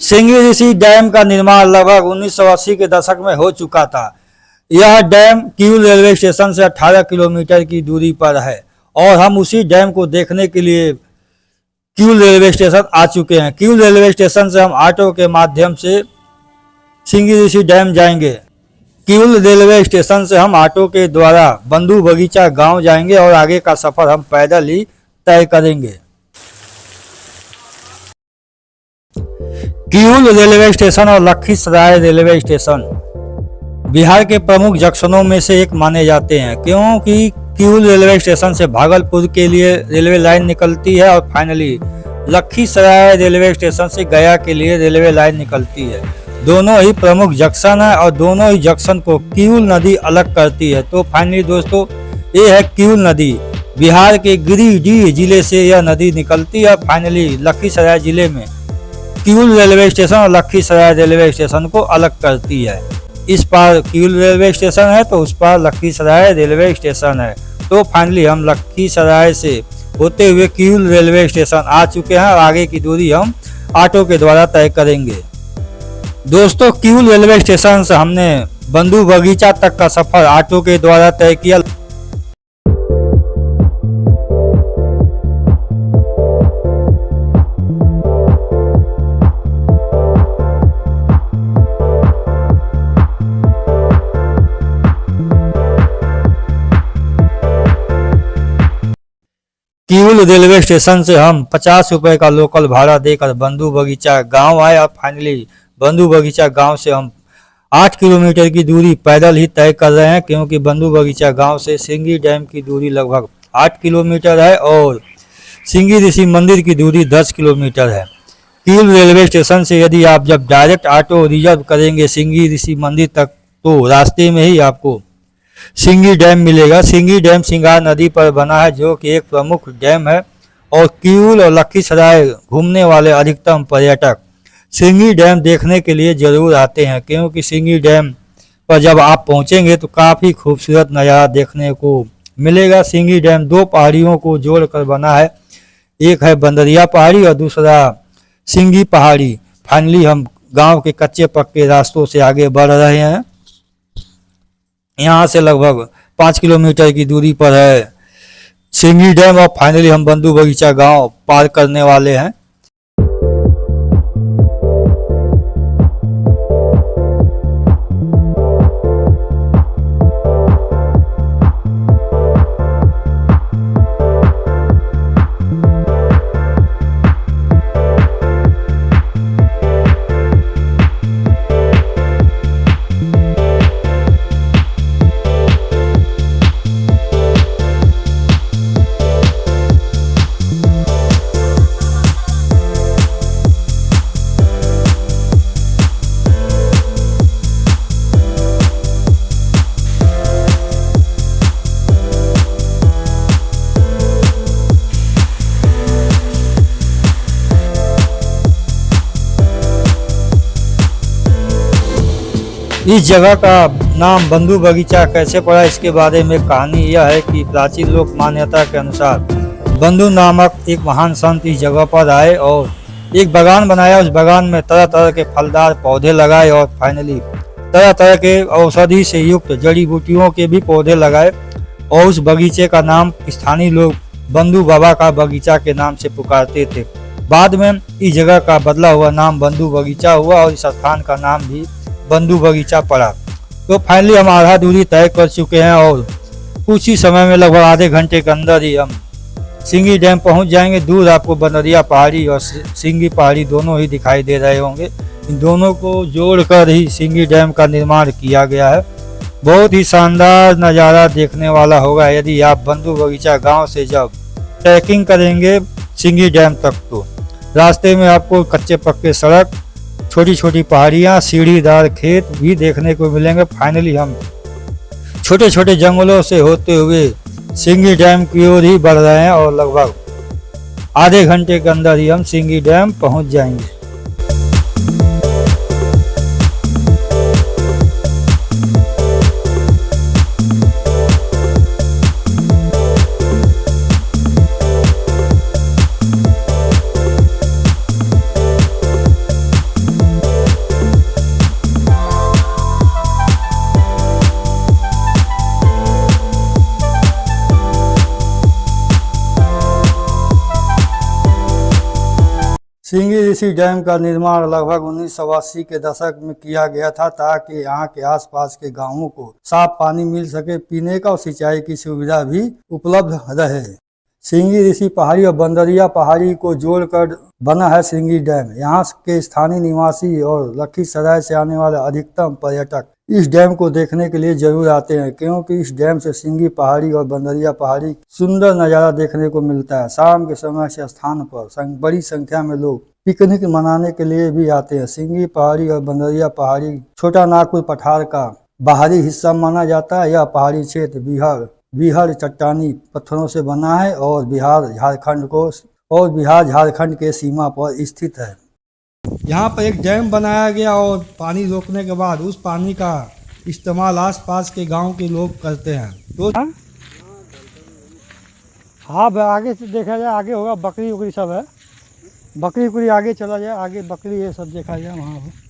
सिंगी ऋषि dam का निर्माण लगभग 1980 के दशक में हो चुका था। यह डैम किऊल रेलवे स्टेशन से 18 किलोमीटर की दूरी पर है और हम उसी डैम को देखने के लिए किऊल रेलवे स्टेशन आ चुके हैं। किऊल रेलवे स्टेशन से हम ऑटो के माध्यम से सिंगी ऋषि डैम जाएंगे। किऊल रेलवे स्टेशन से हम ऑटो के द्वारा बंधु बगीचा गांव जाएंगे और आगे का सफर हम पैदल ही तय करेंगे। किऊल रेलवे स्टेशन और लखीसराय रेलवे स्टेशन बिहार के प्रमुख जंक्शनों में से एक माने जाते हैं, क्योंकि किऊल रेलवे स्टेशन से भागलपुर के लिए रेलवे लाइन निकलती है और फाइनली लखीसराय रेलवे स्टेशन से गया के लिए रेलवे लाइन निकलती है। दोनों ही प्रमुख जंक्शन है और दोनों ही जंक्शन को किऊल नदी अलग करती है। तो फाइनली दोस्तों, ये है किऊल नदी। बिहार के गिरिडीह जिले से यह नदी निकलती है। फाइनली लखीसराय जिले में किऊल रेलवे स्टेशन और लखीसराय रेलवे स्टेशन को अलग करती है। इस पार किऊल रेलवे स्टेशन है तो उस पार लखीसराय रेलवे स्टेशन है। तो फाइनली हम लखीसराय से होते हुए किऊल रेलवे स्टेशन आ चुके हैं और आगे की दूरी हम ऑटो के द्वारा तय करेंगे। दोस्तों, किऊल रेलवे स्टेशन से हमने बंधु बगीचा तक का सफर ऑटो के द्वारा तय किया। किऊल रेलवे स्टेशन से हम 50 रुपए का लोकल भाड़ा देकर बंधु बगीचा गांव आए और फाइनली बंधु बगीचा गांव से हम 8 किलोमीटर की दूरी पैदल ही तय कर रहे हैं, क्योंकि बंधु बगीचा गांव से सिंगी डैम की दूरी लगभग 8 किलोमीटर है और सिंगी ऋषि मंदिर की दूरी 10 किलोमीटर है। किऊल रेलवे स्टेशन से यदि आप जब डायरेक्ट ऑटो रिजर्व करेंगे सिंगी ऋषि मंदिर तक, तो रास्ते में ही आपको सिंगी डैम मिलेगा। सिंगी डैम सिंगार नदी पर बना है, जो कि एक प्रमुख डैम है और किऊल और लखीसराय घूमने वाले अधिकतम पर्यटक सिंगी डैम देखने के लिए जरूर आते हैं, क्योंकि सिंगी डैम पर जब आप पहुंचेंगे तो काफ़ी खूबसूरत नज़ारा देखने को मिलेगा। सिंगी डैम 2 पहाड़ियों को जोड़कर बना है, एक है बंदरिया पहाड़ी और दूसरा सिंगी पहाड़ी। फाइनली हम गांव के कच्चे पक्के रास्तों से आगे बढ़ रहे हैं। यहाँ से लगभग 5 किलोमीटर की दूरी पर है सिंगी डैम और फाइनली हम बंधु बगीचा गांव पार करने वाले हैं। इस जगह का नाम बंधु बगीचा कैसे पड़ा, इसके बारे में कहानी यह है कि प्राचीन लोक मान्यता के अनुसार बंधु नामक एक महान संत इस जगह पर आए और एक बागान बनाया। उस बागान में तरह तरह के फलदार पौधे लगाए और फाइनली तरह तरह के औषधि से युक्त जड़ी बूटियों के भी पौधे लगाए और उस बगीचे का नाम स्थानीय लोग बंधु बाबा का बगीचा के नाम से पुकारते थे। बाद में इस जगह का बदला हुआ नाम बंधु बगीचा हुआ और इस स्थान का नाम भी बंधु बगीचा पड़ा। तो फाइनली हम आधा दूरी तय कर चुके हैं और कुछ ही समय में लगभग आधे घंटे के अंदर ही हम सिंगी डैम पहुंच जाएंगे। दूर आपको बंदरिया पहाड़ी और सिंगी पहाड़ी दोनों ही दिखाई दे रहे होंगे। इन दोनों को जोड़कर ही सिंगी डैम का निर्माण किया गया है। बहुत ही शानदार नज़ारा देखने वाला होगा यदि आप बंधु बगीचा गांव से जब ट्रैकिंग करेंगे सिंगी डैम तक। तो रास्ते में आपको कच्चे पक्के सड़क, छोटी छोटी पहाड़ियाँ, सीढ़ीदार खेत भी देखने को मिलेंगे। फाइनली हम छोटे छोटे जंगलों से होते हुए सिंगी डैम की ओर ही बढ़ रहे हैं और लगभग आधे घंटे के अंदर ही हम सिंगी डैम पहुंच जाएंगे। सिंगी ऋषि डैम का निर्माण लगभग 1980 के दशक में किया गया था ताकि यहाँ के आसपास के गांवों को साफ पानी मिल सके, पीने का और सिंचाई की सुविधा भी उपलब्ध रहे। सिंगी ऋषि पहाड़ी और बंदरिया पहाड़ी को जोड़कर बना है सिंगी डैम। यहाँ के स्थानीय निवासी और लखीसराय से आने वाले अधिकतम पर्यटक इस डैम को देखने के लिए जरूर आते हैं, क्योंकि इस डैम से सिंगी पहाड़ी और बंदरिया पहाड़ी सुंदर नज़ारा देखने को मिलता है। शाम के समय से स्थान पर बड़ी संख्या में लोग पिकनिक मनाने के लिए भी आते हैं। सिंगी पहाड़ी और बंदरिया पहाड़ी छोटा नागपुर पठार का बाहरी हिस्सा माना जाता है। यह पहाड़ी क्षेत्र बिहार चट्टानी पत्थरों से बना है और बिहार झारखंड के सीमा पर स्थित है। यहाँ पर एक डैम बनाया गया और पानी रोकने के बाद उस पानी का इस्तेमाल आसपास के गांव के लोग करते हैं। तो हाँ, आगे से देखा जाए आगे होगा बकरी उकरी सब है, बकरी उकरी आगे चला जाए, आगे बकरी ये सब देखा जाए वहाँ पर।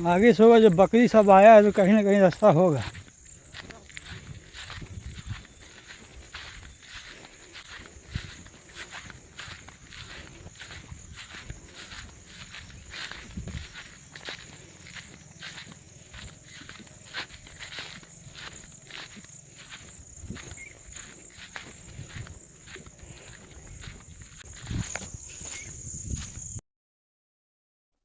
आगे से होगा, जब बकरी सब आया है तो कहीं ना कहीं रास्ता होगा।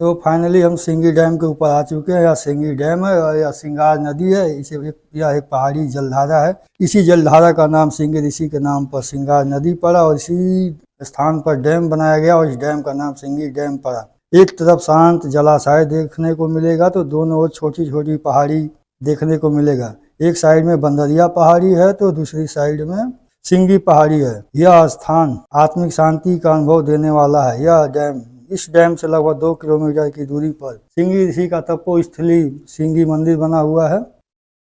तो फाइनली हम सिंगी डैम के ऊपर आ चुके हैं। यह सिंगी डैम है और यह सिंगार नदी है। यह एक पहाड़ी जलधारा है। इसी जलधारा का नाम सिंगी ऋषि के नाम पर सिंगार नदी पड़ा और इसी स्थान पर डैम बनाया गया और इस डैम का नाम सिंगी डैम पड़ा। एक तरफ शांत जलाशय देखने को मिलेगा तो दोनों ओर छोटी छोटी पहाड़ी देखने को मिलेगा। एक साइड में बंदरिया पहाड़ी है तो दूसरी साइड में सिंगी पहाड़ी है। यह स्थान आत्मिक शांति का अनुभव देने वाला है। इस डैम से लगभग 2 किलोमीटर की दूरी पर सिंगी ऋषि का तपोस्थली सिंगी मंदिर बना हुआ है।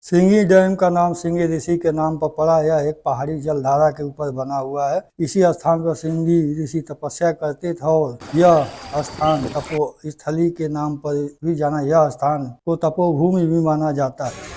सिंगी डैम का नाम सिंगी ऋषि के नाम पर पड़ा। यह एक पहाड़ी जलधारा के ऊपर बना हुआ है। इसी स्थान पर सिंगी ऋषि तपस्या करते थे और यह स्थान तपोस्थली के नाम पर भी जाना। यह स्थान को तपोभूमि भी माना जाता है।